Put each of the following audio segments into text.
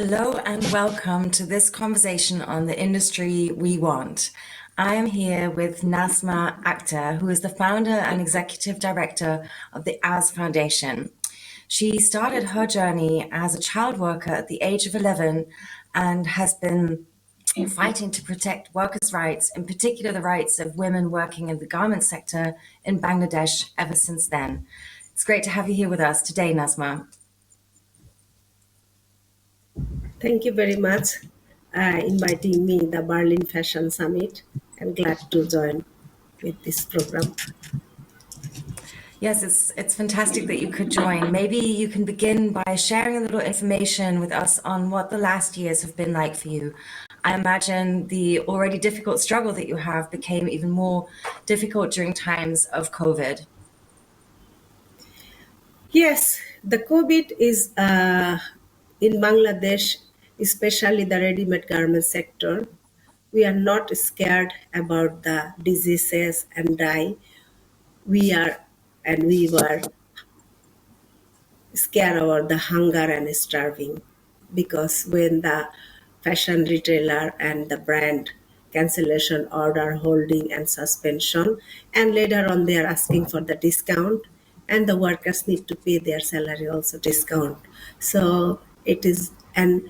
Hello and welcome to this conversation on the industry we want. I am here with Nazma Akter, who is the founder and executive director of the AS Foundation. She started her journey as a child worker at the age of 11 and has been fighting to protect workers' rights, in particular the rights of women working in the garment sector in Bangladesh ever since then. It's great to have you here with us today, Nazma. Thank you very much inviting me the Berlin Fashion Summit. I'm glad to join with this program. Yes, it's fantastic that you could join. Maybe you can begin by sharing a little information with us on what the last years have been like for you. I imagine the already difficult struggle that you have became even more difficult during times of COVID. Yes, the COVID is in Bangladesh, especially the ready-made garment sector. We are not scared about the diseases and die. We were scared about the hunger and starving, because when the fashion retailer and the brand cancellation order holding and suspension, and later on they are asking for the discount, and the workers need to pay their salary also discount. So it is, and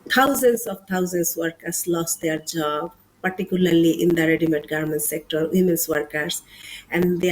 thousands workers lost their job, particularly in the ready-made garment sector, women's workers, and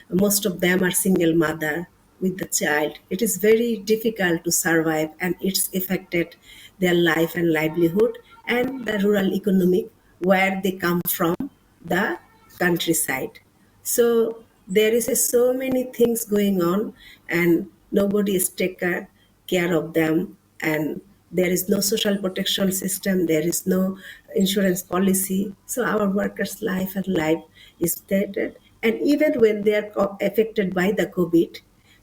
most of them are single mother with the child. It is very difficult to survive, and it's affected their life and livelihood and the rural economic where they come from, the countryside. So there is so many things going on, and nobody is taking care of them, and there is no social protection system, there is no insurance policy. So our workers' life and life is threatened. And even when they are affected by the COVID,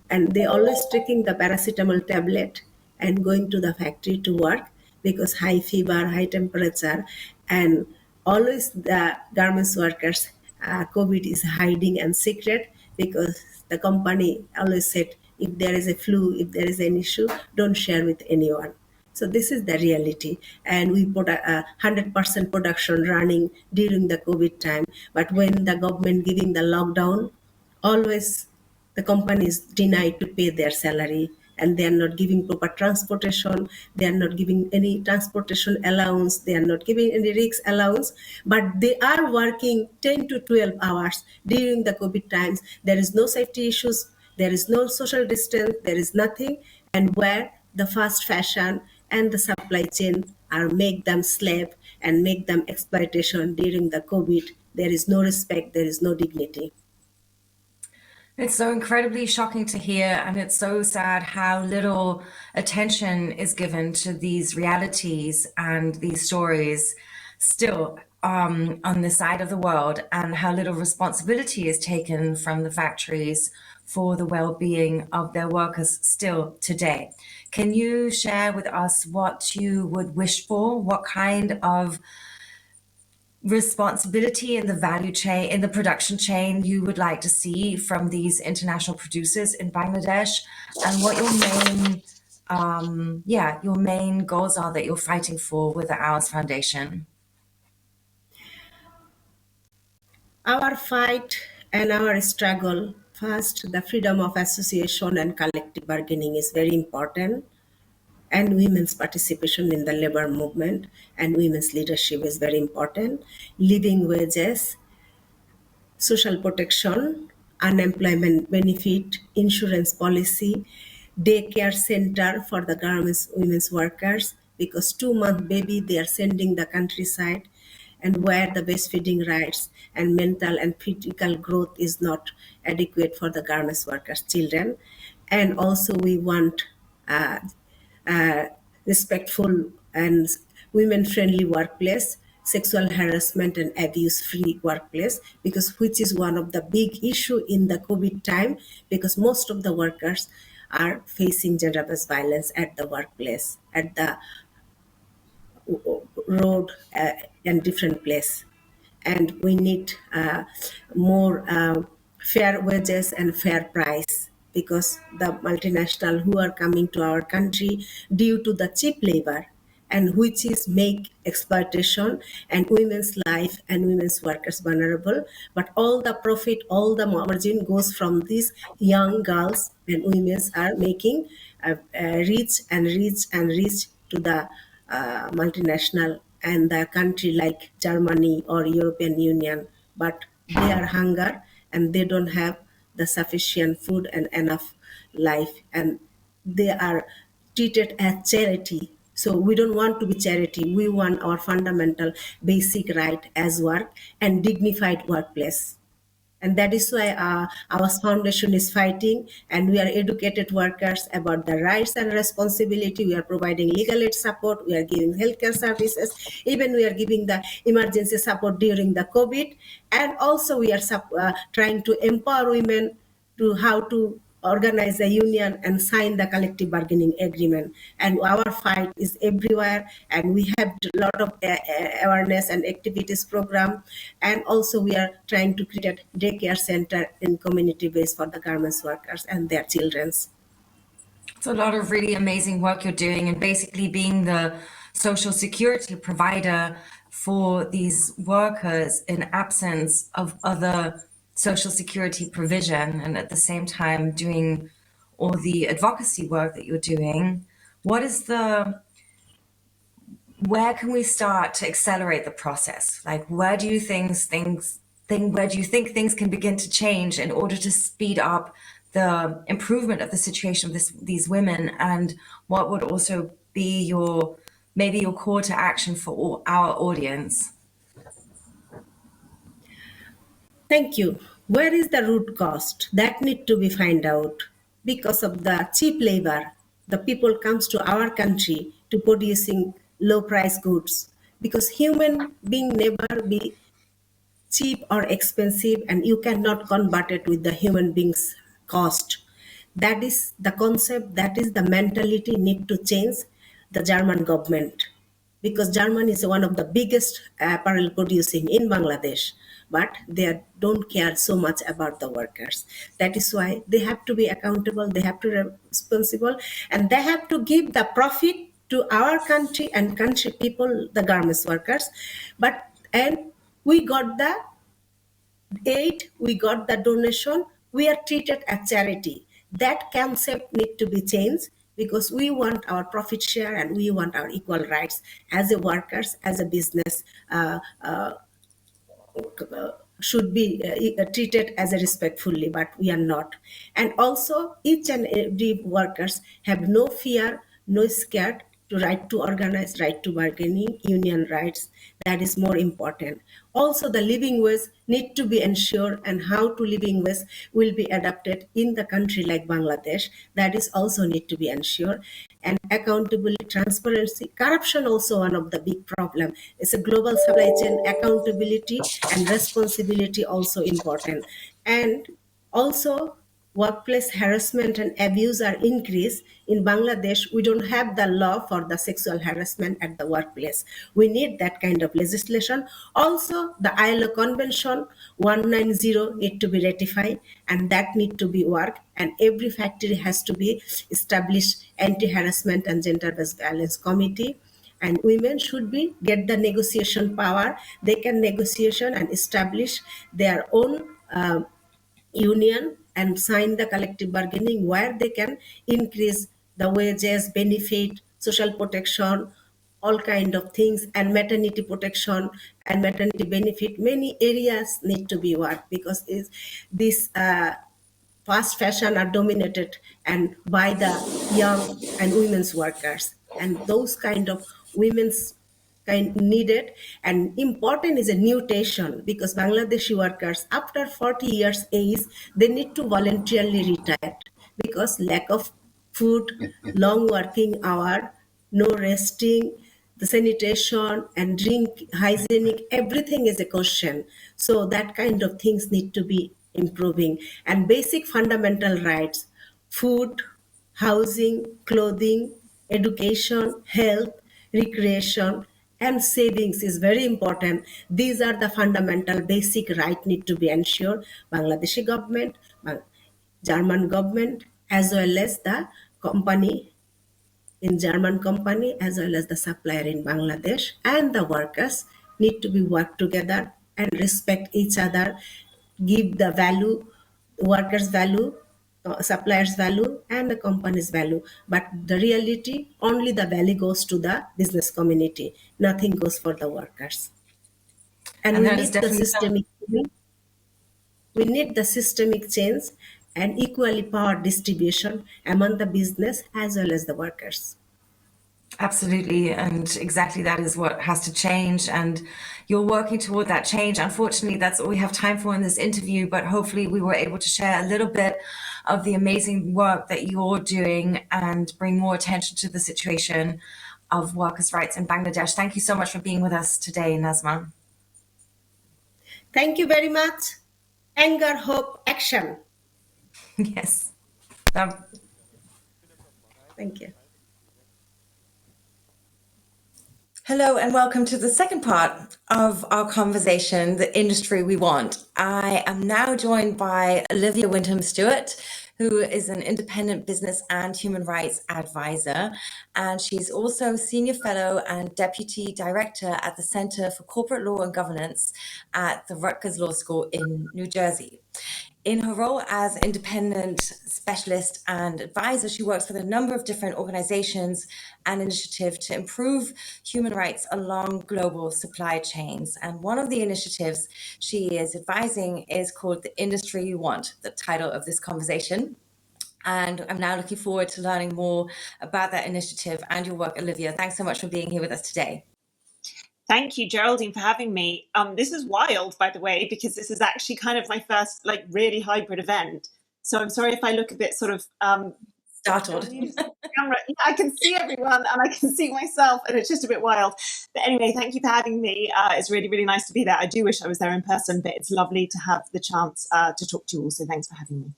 and they always taking the paracetamol tablet and going to the factory to work, because high fever, high temperature, and always the garments workers, COVID is hiding and secret, because the company always said, if there is a flu, if there is an issue, don't share with anyone. So this is the reality, and we put a 100% production running during the COVID time. But when the government giving the lockdown, always the companies denied to pay their salary, and they are not giving proper transportation, they are not giving any transportation allowance, they are not giving any risk allowance, but they are working 10 to 12 hours during the COVID times. There is no safety issues, there is no social distance, there is nothing, and where the fast fashion and the supply chain are make them slave and make them exploitation during the COVID. There is no respect, there is no dignity. It's so incredibly shocking to hear, and it's so sad how little attention is given to these realities and these stories still on this side of the world, and how little responsibility is taken from the factories for the well-being of their workers still today. Can you share with us what you would wish for? What kind of responsibility in the value chain, in the production chain, you would like to see from these international producers in Bangladesh, and what your main goals are that you're fighting for with the Ours Foundation? Our fight and our struggle, first, the freedom of association and collective bargaining is very important, and women's participation in the labor movement and women's leadership is very important. Living wages, social protection, unemployment benefit, insurance policy, daycare center for the garments women's workers, because 2 month baby they are sending the countryside, and where the breastfeeding rights and mental and physical growth is not adequate for the garments workers children. And also we want uh, respectful and women-friendly workplace, sexual harassment and abuse-free workplace, because which is one of the big issue in the COVID time, because most of the workers are facing gender-based violence at the workplace, at the road, and different place. And we need more fair wages and fair price, because the multinational who are coming to our country due to the cheap labor, and which is make exploitation and women's life and women's workers vulnerable. But all the profit, all the margin goes from these young girls, and women are making rich and rich and rich to the multinational and the country like Germany or European Union. But they are hunger and they don't have the sufficient food and enough life, and they are treated as charity. So we don't want to be charity. We want our fundamental basic right as work and dignified workplace. And that is why our foundation is fighting, and we are educated workers about the rights and responsibility. We are providing legal aid support, we are giving healthcare services, even we are giving the emergency support during the COVID. And also we are trying to empower women to how to organize a union and sign the collective bargaining agreement. And our fight is everywhere, and we have a lot of awareness and activities program. And also we are trying to create a daycare center in community base for the garments workers and their children's. It's a lot of really amazing work you're doing, and basically being the social security provider for these workers in absence of other social security provision, and at the same time doing all the advocacy work that you're doing. Where can we start to accelerate the process? Like, where do you think things can begin to change in order to speed up the improvement of the situation of these women? And what would also be maybe your call to action for our audience? Thank you. Where is the root cost? That need to be find out. Because of the cheap labor, the people comes to our country to producing low price goods. Because human being never be cheap or expensive, and you cannot convert it with the human beings cost. That is the concept, that is the mentality need to change the German government, because Germany is one of the biggest apparel producing in Bangladesh, but they don't care so much about the workers. That is why they have to be accountable, they have to be responsible, and they have to give the profit to our country and country people, the garments workers. And we got the aid, we got the donation, we are treated as charity. That concept need to be changed, because we want our profit share and we want our equal rights as a workers, as a business should be treated as a respectfully, but we are not. And also each and every workers have no fear, no scared to right to organize, right to bargaining, union rights. That is more important. Also the living wage need to be ensured, and how to living wage will be adapted in the country like Bangladesh. That is also need to be ensured. And accountability, transparency, corruption also one of the big problem. It's a global supply chain, accountability and responsibility also important. And also workplace harassment and abuse are increased. In Bangladesh, we don't have the law for the sexual harassment at the workplace. We need that kind of legislation. Also, the ILO Convention 190 need to be ratified, and that need to be worked. And every factory has to be established anti-harassment and gender-based violence committee. And women should be get the negotiation power. They can negotiation and establish their own union and sign the collective bargaining, where they can increase the wages, benefit, social protection, all kind of things, and maternity protection and maternity benefit. Many areas need to be worked, because this fast fashion are dominated and by the young and women's workers, and those kind of women's kind needed. And important is a nutation, because Bangladeshi workers after 40 years age, they need to voluntarily retire, because lack of food, long working hour, no resting, the sanitation and drink hygienic, everything is a question. So that kind of things need to be improving. And basic fundamental rights, food, housing, clothing, education, health, recreation, and savings is very important. These are the fundamental basic right need to be ensured. Bangladeshi government, German government as well as the company in German company as well as the supplier in Bangladesh, and the workers need to be work together and respect each other, give the value, workers value, suppliers value, and the company's value. But the reality, only the value goes to the business community. Nothing goes for the workers. And And that is definitely we need the systemic change and equally power distribution among the business as well as the workers. absolutely, and exactly that is what has to change. And you're working toward that change. Unfortunately, that's all we have time for in this interview, but hopefully, we were able to share a little bit of the amazing work that you're doing and bring more attention to the situation of workers' rights in Bangladesh. Thank you so much for being with us today, Nazma. Thank you very much. Anger, hope, action. Yes. Um, Thank you. Hello and welcome to the second part of our conversation, The Industry We Want. I am now joined by Olivia Windham Stewart, who is an independent business and human rights advisor. And she's also Senior Fellow and Deputy Director at the Center for Corporate Law and Governance at the Rutgers Law School in New Jersey. In her role as independent specialist and advisor, she works with a number of different organizations and initiatives to improve human rights along global supply chains. And one of the initiatives she is advising is called The Industry You Want, the title of this conversation. And I'm now looking forward to learning more about that initiative and your work, Olivia. Thanks so much for being here with us today. Thank you, Geraldine, for having me. This is wild, by the way, because this is actually kind of my first really hybrid event. So I'm sorry if I look a bit sort of startled. Camera. Yeah, I can see everyone and I can see myself, and it's just a bit wild. But anyway, thank you for having me. It's really, really nice to be there. I do wish I was there in person, but it's lovely to have the chance to talk to you all. So thanks for having me.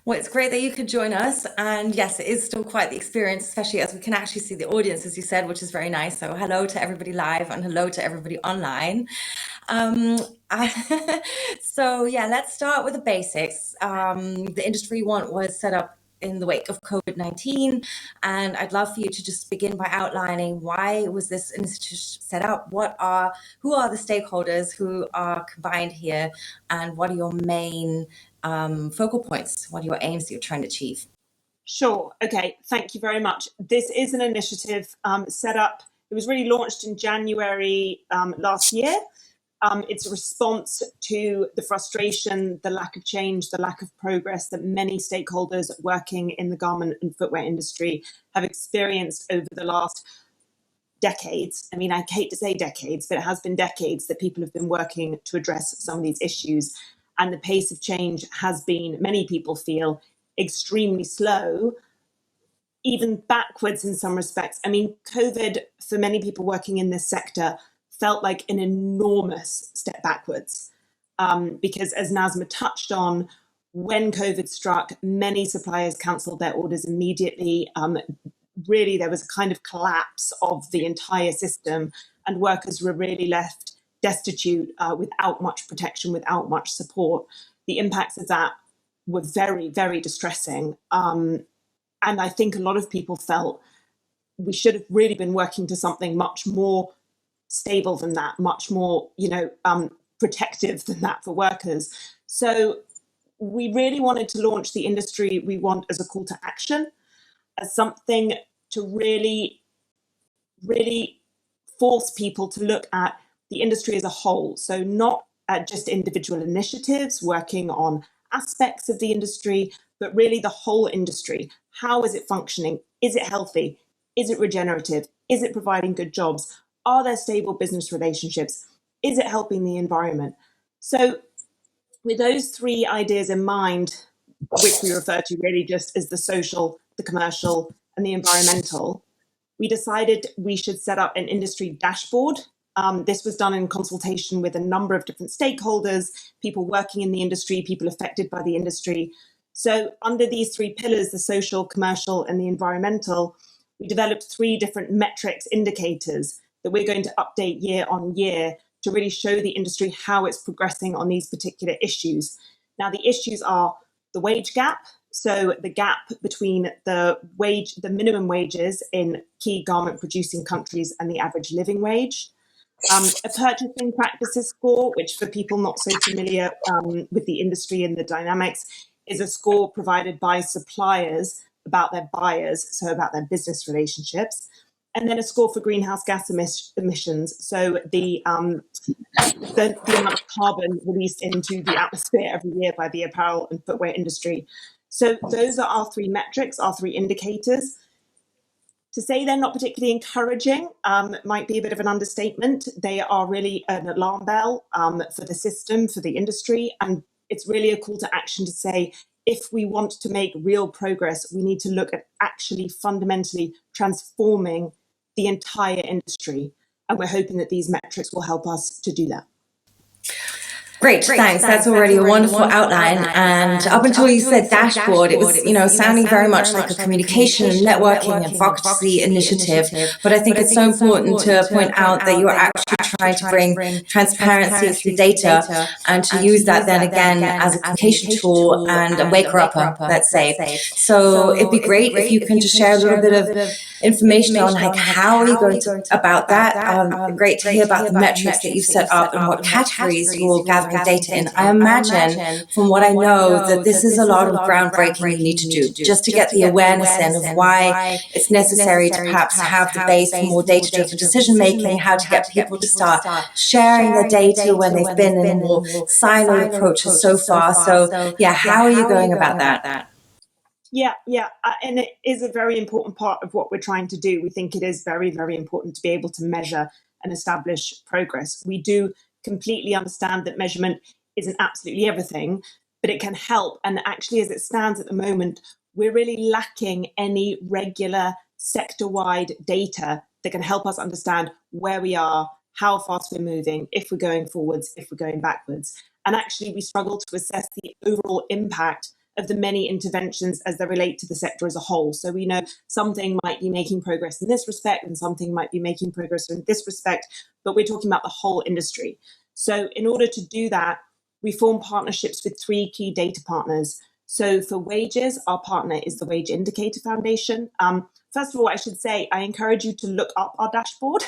Well, it's great that you could join us. And yes, it is still quite the experience, especially as we can actually see the audience, as you said, which is very nice. So hello to everybody live and hello to everybody online. So yeah, let's start with the basics. The Industry You Want was set up in the wake of COVID-19, and I'd love for you to just begin by outlining why was this initiative set up, who are the stakeholders who are combined here, and what are your main focal points? What are your aims that you're trying to achieve? Sure. Okay. Thank you very much. This is an initiative set up. It was really launched in January last year. It's a response to the frustration, the lack of change, the lack of progress that many stakeholders working in the garment and footwear industry have experienced over the last decades. I mean, I hate to say decades, but it has been decades that people have been working to address some of these issues. And the pace of change has been, many people feel, extremely slow, even backwards in some respects. I mean, COVID, for many people working in this sector, felt like an enormous step backwards. Because as Nazma touched on, when COVID struck, many suppliers cancelled their orders immediately. Really, there was a kind of collapse of the entire system, and workers were really left destitute without much protection, without much support. The impacts of that were very, very distressing. And I think a lot of people felt we should have really been working to something much more stable than that, much more, protective than that for workers. So we really wanted to launch the Industry We Want as a call to action, as something to really, really force people to look at the industry as a whole. So not at just individual initiatives working on aspects of the industry, but really the whole industry. How is it functioning? Is it healthy? Is it regenerative? Is it providing good jobs? Are there stable business relationships? Is it helping the environment? So with those three ideas in mind, which we refer to really just as the social, the commercial, and the environmental, we decided we should set up an industry dashboard. This was done in consultation with a number of different stakeholders, people working in the industry, people affected by the industry. So under these three pillars, the social, commercial, and the environmental, we developed three different metrics, indicators that we're going to update year on year to really show the industry how it's progressing on these particular issues. Now, the issues are the wage gap. So the gap between the minimum wages in key garment producing countries and the average living wage. A purchasing practices score, which for people not so familiar with the industry and the dynamics, is a score provided by suppliers about their buyers, so about their business relationships. And then a score for greenhouse gas emissions, so the amount of carbon released into the atmosphere every year by the apparel and footwear industry. So those are our three metrics, our three indicators. To say they're not particularly encouraging might be a bit of an understatement. They are really an alarm bell for the system, for the industry, and it's really a call to action to say, if we want to make real progress, we need to look at actually fundamentally transforming the entire industry. And we're hoping that these metrics will help us to do that. Great, thanks. That's already a wonderful outline. And up until you said dashboard, it was, sounding very much like a communication and networking and advocacy initiative. But I think it's so important to point out that you're actually trying to bring transparency through data and to use that then again as a communication tool and a waker-upper, let's say. So it'd be great if you can just share a little bit of information on how are you going to about that. Great to hear about the metrics that you've set up and what categories you're gathering data in. I imagine, from what I know, that this is a lot of groundbreaking you need to do just to get the awareness in of why it's necessary to perhaps have the base for more data-driven decision making, how to get people to start sharing their data when they've been in more siloed approaches so far. So yeah, how are you going about that? Yeah, and it is a very important part of what we're trying to do. We think it is very, very important to be able to measure and establish progress. We do completely understand that measurement isn't absolutely everything, but it can help. And actually, as it stands at the moment, we're really lacking any regular sector-wide data that can help us understand where we are, how fast we're moving, if we're going forwards, if we're going backwards. And actually, we struggle to assess the overall impact of the many interventions as they relate to the sector as a whole. So we know something might be making progress in this respect and something might be making progress in this respect, but we're talking about the whole industry. So in order to do that, we form partnerships with three key data partners. So for wages, our partner is the Wage Indicator Foundation. First of all, I should say, I encourage you to look up our dashboard.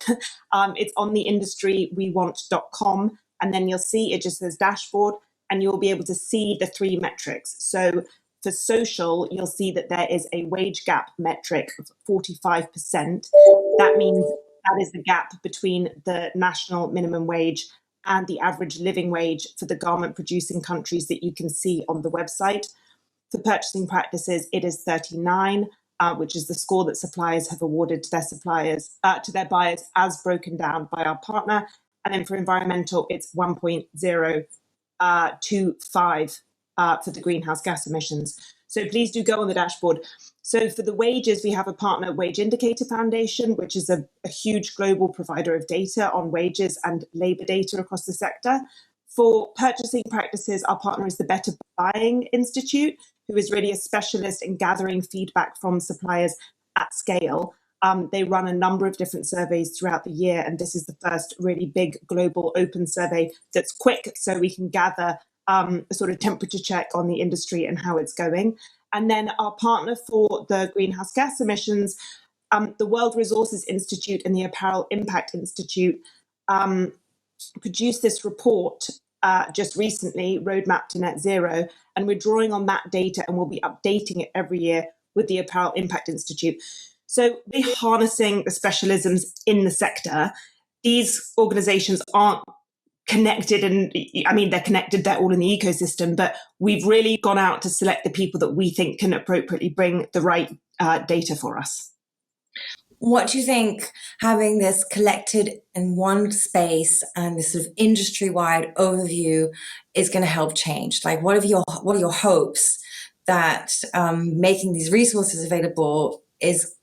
It's on the industryWeWant.com, and then you'll see it just says dashboard, and you'll be able to see the three metrics. So for social, you'll see that there is a wage gap metric of 45%. That means that is the gap between the national minimum wage and the average living wage for the garment producing countries that you can see on the website. For purchasing practices, it is 39, which is the score that suppliers have awarded to their suppliers, to their buyers, as broken down by our partner. And then for environmental, it's 1.025 for the greenhouse gas emissions. So please do go on the dashboard. So for the wages, we have a partner, Wage Indicator Foundation, which is a huge global provider of data on wages and labour data across the sector. For purchasing practices, our partner is the Better Buying Institute, who is really a specialist in gathering feedback from suppliers at scale. They run a number of different surveys throughout the year, and this is the first really big global open survey that's quick, so we can gather a sort of temperature check on the industry and how it's going. And then our partner for the greenhouse gas emissions, the World Resources Institute and the Apparel Impact Institute produced this report just recently, Roadmap to Net Zero, and we're drawing on that data and we'll be updating it every year with the Apparel Impact Institute. So we're harnessing the specialisms in the sector. These organizations aren't connected, and I mean, they're connected, they're all in the ecosystem, but we've really gone out to select the people that we think can appropriately bring the right data for us. What do you think having this collected in one space and this sort of industry-wide overview is going to help change? Like, what are your hopes that making these resources available is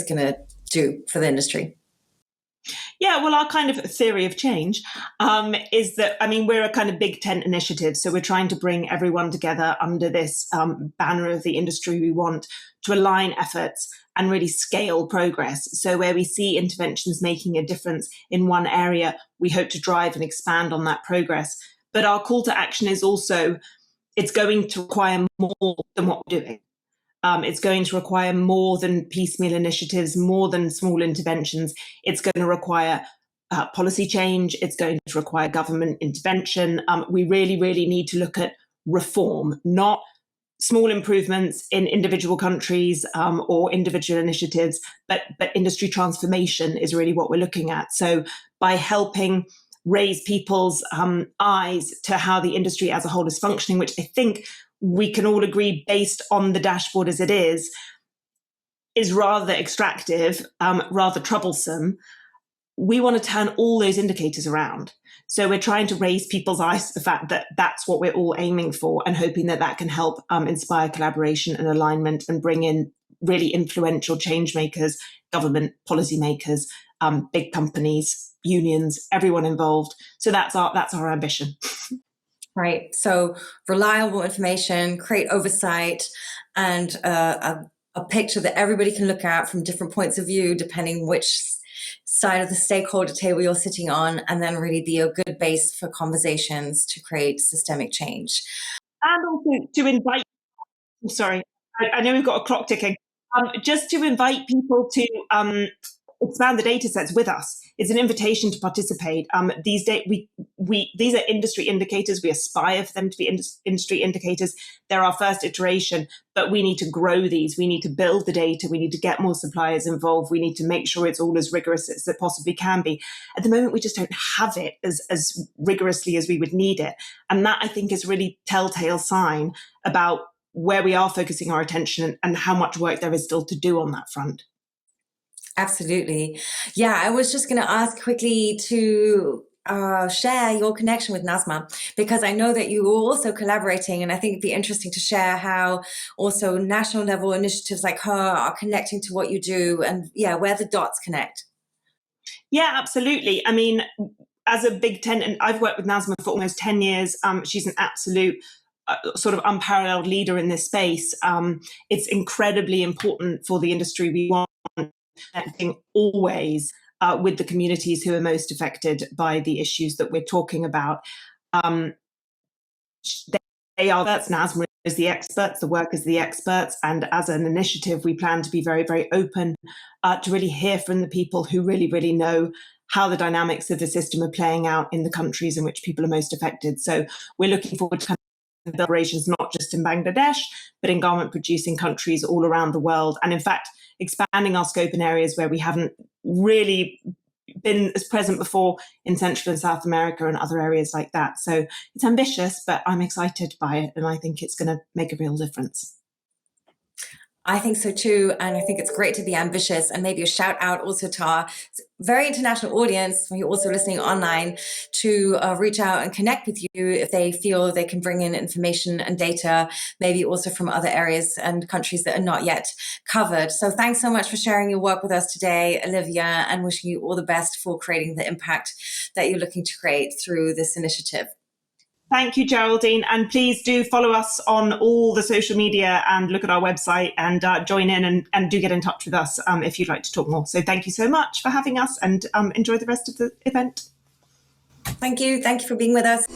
going to do for the industry? Yeah, well, our kind of theory of change is that, I mean, we're a kind of big tent initiative. So we're trying to bring everyone together under this banner of the industry we want to align efforts and really scale progress. So where we see interventions making a difference in one area, we hope to drive and expand on that progress. But our call to action is also it's going to require more than what we're doing. It's going to require more than piecemeal initiatives, more than small interventions. It's going to require policy change. It's going to require government intervention. We really, really need to look at reform, not small improvements in individual countries or individual initiatives, but industry transformation is really what we're looking at. So by helping raise people's eyes to how the industry as a whole is functioning, which I think we can all agree, based on the dashboard as it is rather extractive, rather troublesome. We want to turn all those indicators around. So we're trying to raise people's eyes to the fact that that's what we're all aiming for, and hoping that that can help inspire collaboration and alignment and bring in really influential change makers, government policy makers, big companies, unions, everyone involved. So that's our ambition. Right. So reliable information, create oversight, and a picture that everybody can look at from different points of view, depending which side of the stakeholder table you're sitting on, and then really be a good base for conversations to create systemic change. And also to invite, I know we've got a clock ticking, just to invite people to expand the data sets with us. It's an invitation to participate. These are industry indicators. We aspire for them to be industry indicators. They're our first iteration, but we need to grow these. We need to build the data. We need to get more suppliers involved. We need to make sure it's all as rigorous as it possibly can be. At the moment, we just don't have it as rigorously as we would need it. And that, I think, is really telltale sign about where we are focusing our attention and how much work there is still to do on that front. Absolutely. Yeah, I was just going to ask quickly to share your connection with Nazma, because I know that you were also collaborating, and I think it'd be interesting to share how also national level initiatives like her are connecting to what you do, and where the dots connect. Yeah, absolutely. I mean, as a Big Ten, and I've worked with Nazma for almost 10 years. She's an absolute sort of unparalleled leader in this space. It's incredibly important for the industry. We want connecting always with the communities who are most affected by the issues that we're talking about. That's Nazma is the experts, the work is the experts, and as an initiative, we plan to be very, very open to really hear from the people who really, really know how the dynamics of the system are playing out in the countries in which people are most affected. So we're looking forward to operations not just in Bangladesh, but in garment producing countries all around the world. And in fact, expanding our scope in areas where we haven't really been as present before, in Central and South America and other areas like that. So it's ambitious, but I'm excited by it, and I think it's going to make a real difference. I think so too, and I think it's great to be ambitious, and maybe a shout out also to our very international audience who are also listening online to reach out and connect with you if they feel they can bring in information and data, maybe also from other areas and countries that are not yet covered. So thanks so much for sharing your work with us today, Olivia, and wishing you all the best for creating the impact that you're looking to create through this initiative. Thank you, Geraldine. And please do follow us on all the social media and look at our website and join in and do get in touch with us if you'd like to talk more. So thank you so much for having us, and enjoy the rest of the event. Thank you. Thank you for being with us.